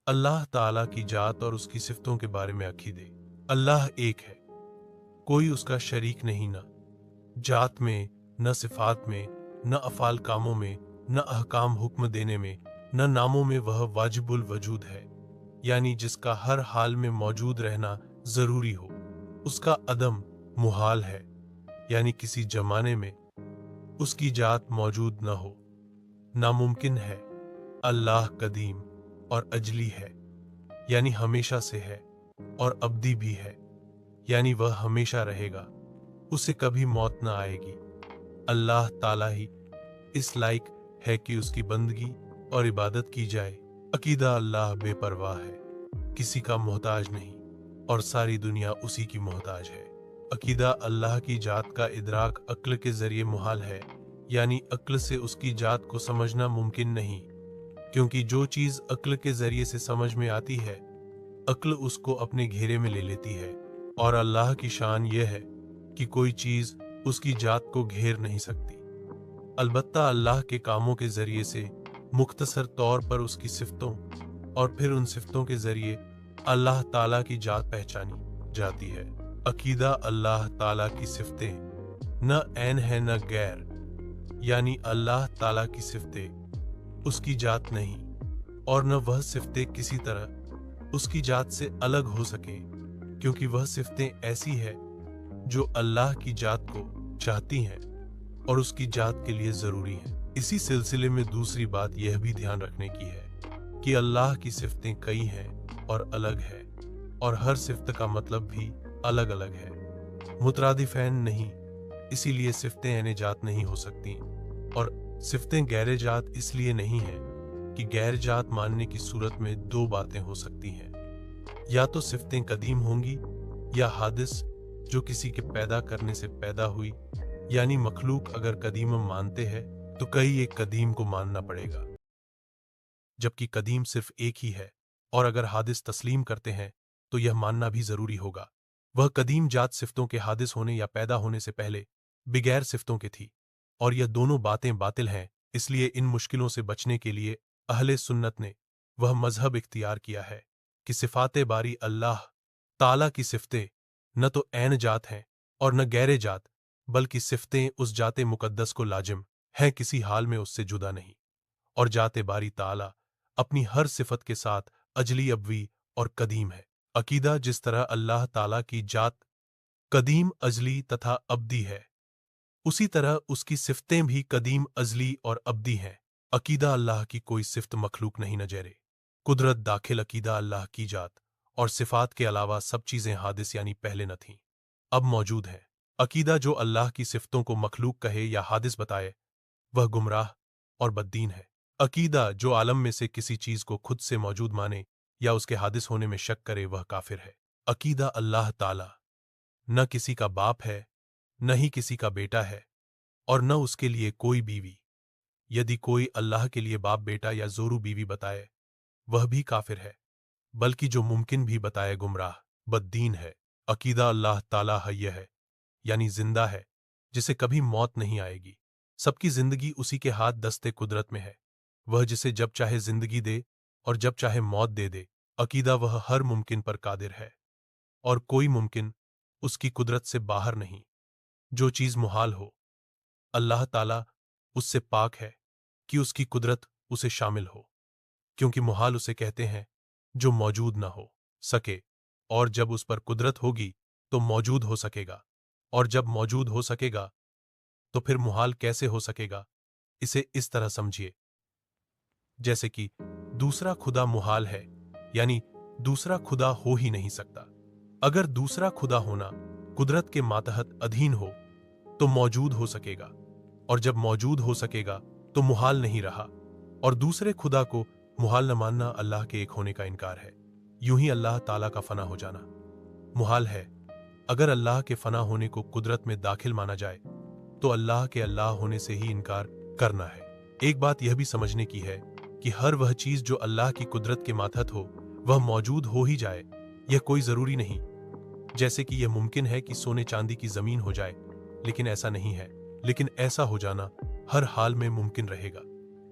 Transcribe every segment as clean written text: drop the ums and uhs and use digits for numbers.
अल्लाह ताला की जात और उसकी सिफतों के बारे में अकीदे। अल्लाह एक है, कोई उसका शरीक नहीं, न जात में, न सिफात में, न अफाल कामों में, न अहकाम हुक्म देने में, न नामों में। वह वाजिबुल वजूद है, यानी जिसका हर हाल में मौजूद रहना जरूरी हो। उसका अदम मुहाल है, यानी किसी जमाने में उसकी जात मौजूद न हो, नामुमकिन है। अल्लाह कदीम और अजली है, यानी हमेशा से है, और अब्दी भी है, यानी वह हमेशा रहेगा, उसे कभी मौत न आएगी। अल्लाह ताला ही इस लायक है कि उसकी बंदगी और इबादत की जाए। अकीदा अल्लाह बेपरवाह है, किसी का मोहताज नहीं, और सारी दुनिया उसी की मोहताज है। अकीदा अल्लाह की जात का इदराक अक्ल के जरिए मुहाल है, यानी अक्ल से उसकी जात को समझना मुमकिन नहीं, क्योंकि जो चीज अक्ल के जरिए से समझ में आती है, अक्ल उसको अपने घेरे में ले लेती है। और अल्लाह की शान यह है कि कोई चीज उसकी जात को घेर नहीं सकती। अलबत्ता अल्लाह के कामों के जरिए से मुख्तसर तौर पर उसकी सिफतों और फिर उन सिफतों के जरिए अल्लाह ताला की जात पहचानी जाती है। अकीदा अल्लाह ताला की सिफतें न ऐन है न गैर, यानी अल्लाह ताला की सिफतें उसकी जात नहीं, और न वह सिफतें किसी तरह उसकी जात से अलग हो सके, क्योंकि वह सिफतें ऐसी है जो अल्लाह की जात को चाहती हैं और उसकी जात के लिए जरूरी हैं। इसी सिलसिले में दूसरी बात यह भी ध्यान रखने की है कि अल्लाह की सिफतें कई हैं और अलग है, और हर सिफत का मतलब भी अलग अलग है, मुतरादिफैन नहीं। इसीलिए सिफतें ऐने जात नहीं हो सकती, और सिफतें गैर जात इसलिए नहीं है कि गैर जात मानने की सूरत में दो बातें हो सकती हैं, या तो सिफतें कदीम होंगी, या हादिस जो किसी के पैदा करने से पैदा हुई, यानी मखलूक अगर कदीम मानते हैं तो कई एक कदीम को मानना पड़ेगा, जबकि कदीम सिर्फ एक ही है। और अगर हादिस तस्लीम करते हैं तो यह मानना भी जरूरी होगा वह कदीम जात सिफ्तों के हादिस होने या पैदा होने से पहले बिगैर सिफ्तों के थी, और यह दोनों बातें बातिल हैं। इसलिए इन मुश्किलों से बचने के लिए अहले सुन्नत ने वह मजहब इख्तियार किया है कि सिफाते बारी अल्लाह ताला की सिफ्तें न तो ऐन जात हैं और न गैर जात, बल्कि सिफ्तें उस जाते मुकद्दस को लाजिम हैं, किसी हाल में उससे जुदा नहीं। और जाते बारी ताला अपनी हर सिफत के साथ अजली, अबवी और कदीम है। अकीदा जिस तरह अल्लाह ताला की जात कदीम, अजली तथा अब्दी है, उसी तरह उसकी सिफतें भी कदीम, अजली और अब्दी हैं। अकीदा अल्लाह की कोई सिफ्त मखलूक नहीं नजरे कुदरत दाखिल। अकीदा अल्लाह की जात और सिफात के अलावा सब चीजें हादिस यानी पहले न थीं, अब मौजूद हैं। अकीदा जो अल्लाह की सिफतों को मखलूक कहे या हादिस बताए, वह गुमराह और बद्दीन है। अकीदा जो आलम में से किसी चीज को खुद से मौजूद माने या उसके हादिस होने में शक करे, वह काफिर है। अकीदा अल्लाह ताला न किसी का बाप है, न ही किसी का बेटा है, और न उसके लिए कोई बीवी। यदि कोई अल्लाह के लिए बाप, बेटा या जोरू बीवी बताए, वह भी काफिर है, बल्कि जो मुमकिन भी बताए गुमराह बद्दीन है। अकीदा अल्लाह ताला हय्य है, यानी जिंदा है, जिसे कभी मौत नहीं आएगी। सबकी जिंदगी उसी के हाथ दस्ते कुदरत में है, वह जिसे जब चाहे जिंदगी दे और जब चाहे मौत दे दे। अकीदा वह हर मुमकिन पर कादिर है, और कोई मुमकिन उसकी कुदरत से बाहर नहीं। जो चीज मुहाल हो, अल्लाह ताला उससे पाक है कि उसकी कुदरत उसे शामिल हो, क्योंकि मुहाल उसे कहते हैं जो मौजूद न हो सके, और जब उस पर कुदरत होगी तो मौजूद हो सकेगा, और जब मौजूद हो सकेगा तो फिर मुहाल कैसे हो सकेगा। इसे इस तरह समझिए जैसे कि दूसरा खुदा मुहाल है, यानी दूसरा खुदा हो ही नहीं सकता। अगर दूसरा खुदा होना कुदरत के मातहत अधीन हो तो मौजूद हो सकेगा, और जब मौजूद हो सकेगा तो मुहाल नहीं रहा। और दूसरे खुदा को मुहाल न मानना अल्लाह के एक होने का इनकार है। यूं ही अल्लाह ताला का फना हो जाना मुहाल है। अगर अल्लाह के फना होने को कुदरत में दाखिल माना जाए तो अल्लाह के अल्लाह होने से ही इनकार करना है। एक बात यह भी समझने की है कि हर वह चीज जो अल्लाह की कुदरत के मातहत हो, वह मौजूद हो ही जाए, यह कोई जरूरी नहीं। जैसे कि यह मुमकिन है कि सोने चांदी की जमीन हो जाए, लेकिन ऐसा नहीं है। लेकिन ऐसा हो जाना हर हाल में मुमकिन रहेगा,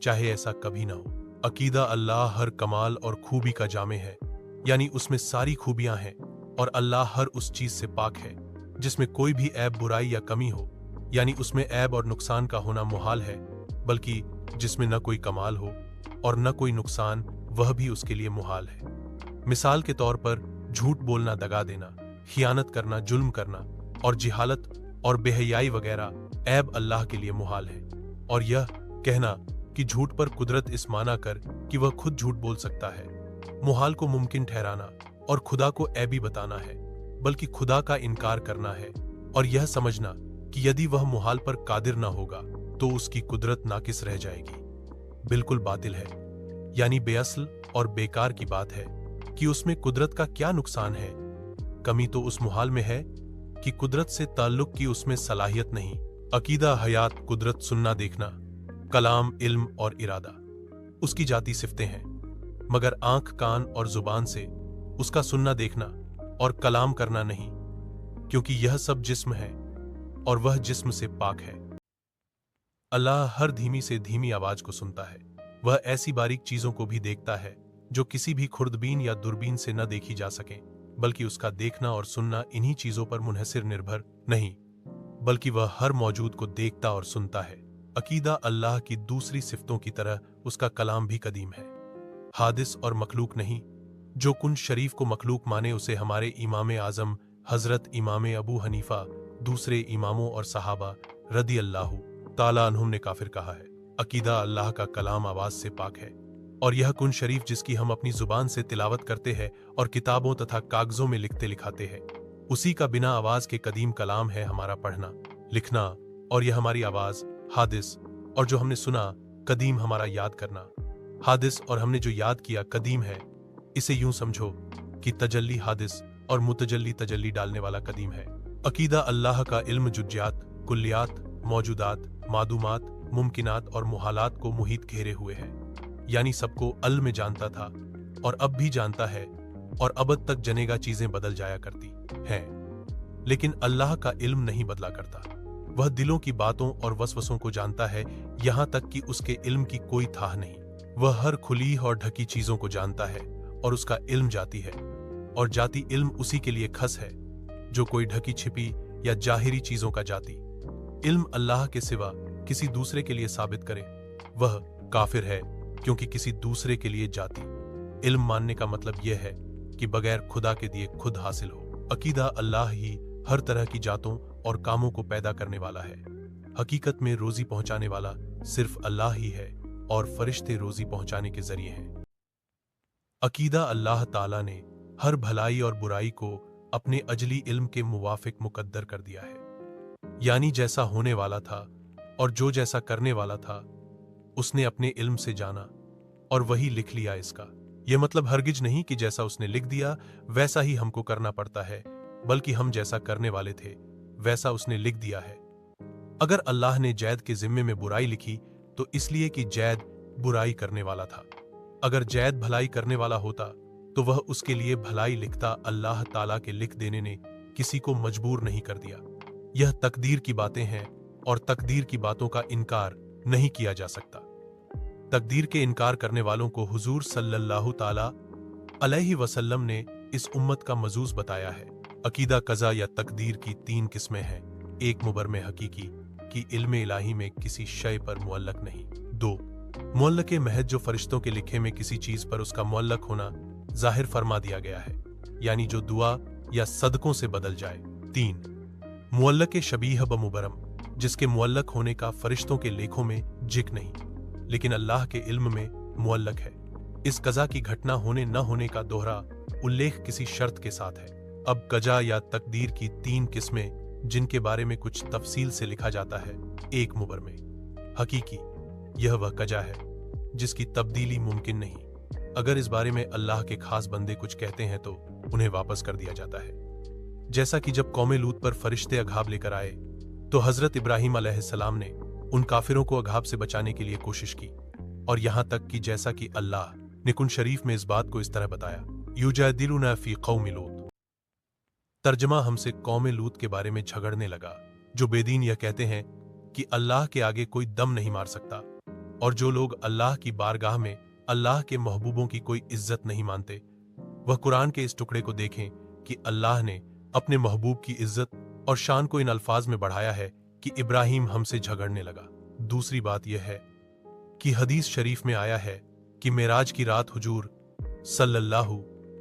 चाहे ऐसा कभी ना हो। अकीदा अल्लाह हर कमाल और खूबी का जामे है, यानी उसमें सारी खूबियां हैं, और अल्लाह हर उस चीज से पाक है जिसमें कोई भी ऐब, बुराई या कमी हो, यानी उसमें ऐब और नुकसान का होना मुहाल है, बल्कि जिसमें न कोई कमाल हो और न कोई नुकसान, वह भी उसके लिए मुहाल है। मिसाल के तौर पर झूठ बोलना, दगा देना, खियानत करना, जुल्म करना और जिहालत और बेहयाई वगैरह ऐब अल्लाह के लिए मुहाल है। और यह कहना कि झूठ पर कुदरत इस माना कर कि वह खुद झूठ बोल सकता है, मुहाल को मुमकिन ठहराना और खुदा को ऐबी बताना है, बल्कि खुदा का इनकार करना है और यह समझना कि यदि वह मुहाल पर कादिर न होगा तो उसकी कुदरत नाकिस रह जाएगी, बिल्कुल बातिल है, यानी बेअसल और बेकार की बात है कि उसमें कुदरत का क्या नुकसान है। कमी तो उस मुहाल में है कि कुदरत से ताल्लुक की उसमें सलाहियत नहीं। अकीदा, हयात, कुदरत, सुनना, देखना, कलाम, इल्म और इरादा उसकी जाती सिफतें हैं, मगर आंख, कान और जुबान से उसका सुनना, देखना और कलाम करना नहीं, क्योंकि यह सब जिस्म है और वह जिस्म से पाक है। अल्लाह हर धीमी से धीमी आवाज को सुनता है। वह ऐसी बारीक चीजों को भी देखता है जो किसी भी खुर्दबीन या दूरबीन से न देखी जा सके, बल्कि उसका देखना और सुनना इन्हीं चीजों पर मुनहसिर निर्भर नहीं, बल्कि वह हर मौजूद को देखता और सुनता है। अकीदा, अल्लाह की दूसरी सिफतों की तरह उसका कलाम भी कदीम है, हादिस और मखलूक नहीं। जो कुन शरीफ को मखलूक माने उसे हमारे इमाम आजम हजरत इमाम अबू हनीफा, दूसरे इमामों और सहाबा रदी अल्लाह ताला अन्हुम ने काफिर कहा है। अकीदा, अल्लाह का कलाम आवाज से पाक है, और यह कुन शरीफ जिसकी हम अपनी जुबान से तिलावत करते हैं और किताबों तथा कागजों में लिखते लिखाते हैं, उसी का बिना आवाज के कदीम कलाम है हमारा पढ़ना, लिखना, और यह हमारी आवाज हादिस, और जो हमने सुना कदीम हमारा याद करना। हादिस और हमने जो याद किया कदीम है। इसे यूं समझो कि तजल्ली हादिस और मुतजल्ली तजल्ली डालने वाला कदीम है। अकीदा, अल्लाह का इल्म जुज्जात, कुल्लियात, मौजूदात, मादूमात, मुमकिनात और मुहालात को मुहित घेरे हुए है, यानी सबको अल में जानता था और अब भी जानता है और अबद तक जनेगा चीजें बदल जाया करती हैं। लेकिन अल्लाह का इल्म नहीं बदला करता। वह दिलों की बातों और वसवसों को जानता है, यहां तक कि उसके इल्म की कोई थाह नहीं। वह हर खुली और ढकी चीजों को जानता है और उसका इल्म जाती है, और जाती इल्म उसी के लिए खस है जो कोई ढकी छिपी या जाहिरी चीजों का जाती इल्म अल्लाह के सिवा किसी दूसरे के लिए साबित करे, वह काफिर है, क्योंकि किसी दूसरे के लिए जाती इल्म मानने का मतलब यह है कि बगैर खुदा के दिए खुद हासिल हो। अकीदा, अल्लाह ही हर तरह की जातों और कामों को पैदा करने वाला है। हकीकत में रोजी पहुंचाने वाला सिर्फ अल्लाह ही है और फरिश्ते रोजी पहुंचाने के जरिए हैं। अकीदा, अल्लाह ताला ने हर भलाई और बुराई को अपने अजली इल्म के मुवाफिक मुकद्दर कर दिया है, यानी जैसा होने वाला था और जो जैसा करने वाला था उसने अपने इल्म से जाना और वही लिख लिया। इसका यह मतलब हरगिज नहीं कि जैसा उसने लिख दिया वैसा ही हमको करना पड़ता है, बल्कि हम जैसा करने वाले थे वैसा उसने लिख दिया है। अगर अल्लाह ने जैद के जिम्मे में बुराई लिखी तो इसलिए कि जैद बुराई करने वाला था। अगर जैद भलाई करने वाला होता तो वह उसके लिए भलाई लिखता। अल्लाह ताला के लिख देने ने किसी को मजबूर नहीं कर दिया। यह तकदीर की बातें हैं और तकदीर की बातों का इनकार नहीं किया जा सकता। तकदीर के इनकार करने वालों को हुजूर सल्लल्लाहु ताला अलैहि वसल्लम ने इस उम्मत का मजूज बताया है। अकीदा, कज़ा या तकदीर की 3 किस्में हैं। एक, मुबरम हकीकी कि इल्म इलाही में किसी शय पर मुअल्लक नहीं। 2, मुअल्लक महज जो फरिश्तों के लिखे में किसी चीज पर उसका मुअल्लक होना जाहिर फरमा दिया गया है, यानी जो दुआ या सदकों से बदल जाए। 3, मुअल्लक शबीह ब मुबरम जिसके मुअल्लक होने का फरिश्तों के लेखों में जिक नहीं, लेकिन अल्लाह के इल्म में मुअल्लक है। इस कज़ा की घटना होने न होने का दोहरा उल्लेख किसी शर्त के साथ है। अब कज़ा या तकदीर की 3 किस्में जिनके बारे में कुछ तफसील से लिखा जाता है। 1, मुबरम हकीकी, यह वह कज़ा है जिसकी तब्दीली मुमकिन नहीं। अगर इस बारे में अल्लाह के खास बंदे कुछ कहते हैं तो उन्हें वापस कर दिया जाता है। जैसा कि जब कौमे लूत पर फरिश्ते अघाब लेकर आए तो हजरत इब्राहिम अलैहिस्सलाम ने उन काफिरों को अघाब से बचाने के लिए कोशिश की, और यहां तक कि जैसा कि अल्लाह ने कुन शरीफ में इस बात को इस तरह बताया, युजादिलुना फी कौमि लूत। तर्जमा, हमसे कौमे लूत के बारे में झगड़ने लगा। जो बेदीन यह कहते हैं कि अल्लाह के आगे कोई दम नहीं मार सकता, और जो लोग अल्लाह की बारगाह में अल्लाह के महबूबों की कोई इज्जत नहीं मानते, वह कुरान के इस टुकड़े को देखें कि अल्लाह ने अपने महबूब की इज्जत और शान को इन अल्फाज में बढ़ाया है कि इब्राहिम हमसे झगड़ने लगा। दूसरी बात यह है कि हदीस शरीफ में आया है कि मेराज की रात हुजूर सल्लल्लाहु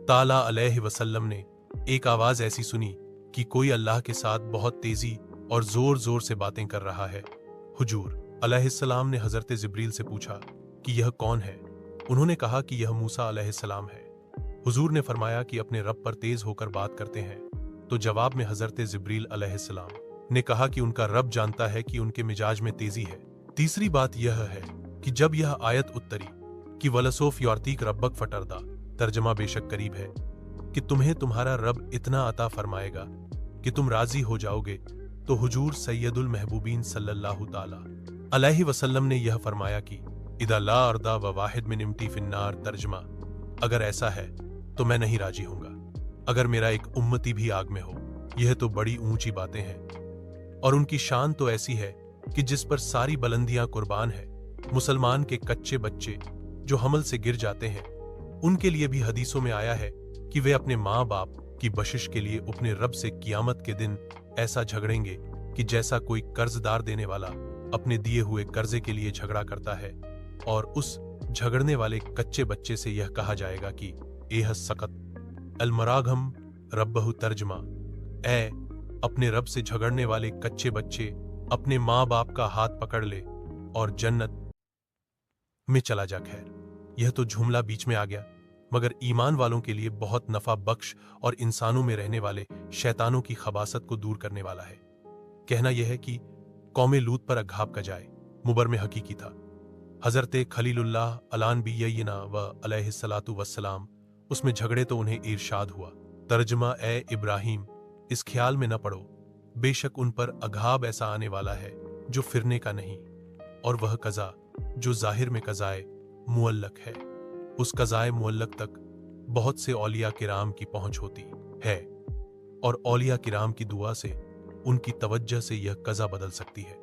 ताला अलैहि वसल्लम ने एक आवाज ऐसी सुनी कि कोई अल्लाह के साथ बहुत तेजी और जोर जोर से बातें कर रहा है। हुजूर अलैहिस्सलाम ने हजरत जिब्रील से पूछा कि यह कौन है? उन्होंने कहा कि यह मूसा अलैहिस्सलाम है। हुजूर ने फरमाया कि अपने रब पर तेज होकर बात करते हैं। तो जवाब में हजरत जिब्रील अलैहिस्सलाम ने कहा कि उनका रब जानता है कि उनके मिजाज में तेजी है। तीसरी बात यह है कि जब यह आयत उत्तरी कि वलसोफ यौर्तीक रब्बक फटरदा, तर्जमा बेशक करीब है कि तुम्हें तुम्हारा रब इतना अता फरमाएगा कि तुम राजी हो जाओगे, तो हुजूर सैयदुल महबूबीन सल्लल्लाहु ताला अलैहि वसल्लम ने यह फरमाया कि इदा ला अर्दा व वाहिद मिन इम्ती फिन्नार, तर्जमा अगर ऐसा है तो मैं नहीं राजी होऊंगा अगर मेरा एक उम्मती भी आग में हो। यह तो बड़ी ऊंची बातें हैं और उनकी शान तो ऐसी है कि जिस पर सारी बुलंदियां कुर्बान है। मुसलमान के कच्चे बच्चे जो हमल से गिर जाते हैं, उनके लिए भी हदीसों में आया है कि वे अपने माँ बाप की बख्शिश के लिए अपने रब से कियामत के दिन ऐसा झगड़ेंगे कि जैसा कोई कर्जदार देने वाला अपने दिए हुए कर्जे के लिए झगड़ा करता है, और उस झगड़ने वाले कच्चे बच्चे से यह कहा जाएगा कि एह सकत अलमरागम रब्बहु, तर्जमा ए अपने रब से झगड़ने वाले कच्चे बच्चे अपने माँ बाप का हाथ पकड़ ले और जन्नत में चला जा। खैर, यह तो जुमला बीच में आ गया, मगर ईमान वालों के लिए बहुत नफा बख्श और इंसानों में रहने वाले शैतानों की खबासत को दूर करने वाला है। कहना यह है कि कौमे लूत पर अघाब का जाए मुबर में हकीकी था। हजरत खलीलुल्लाह अलानबिय्यिना व अलैहिस्सलातु वस्सलाम, उसमें झगड़े तो उन्हें इरशाद हुआ, तर्जमा ए इब्राहिम इस ख्याल में न पड़ो, बेशक उन पर अघाब ऐसा आने वाला है जो फिरने का नहीं, और वह कज़ा जो जाहिर में कज़ाए मुअल्लक है, उस कज़ाए मुअल्लक तक बहुत से औलिया किराम की पहुंच होती है, और औलिया किराम की दुआ से उनकी तवज्जह से यह कज़ा बदल सकती है।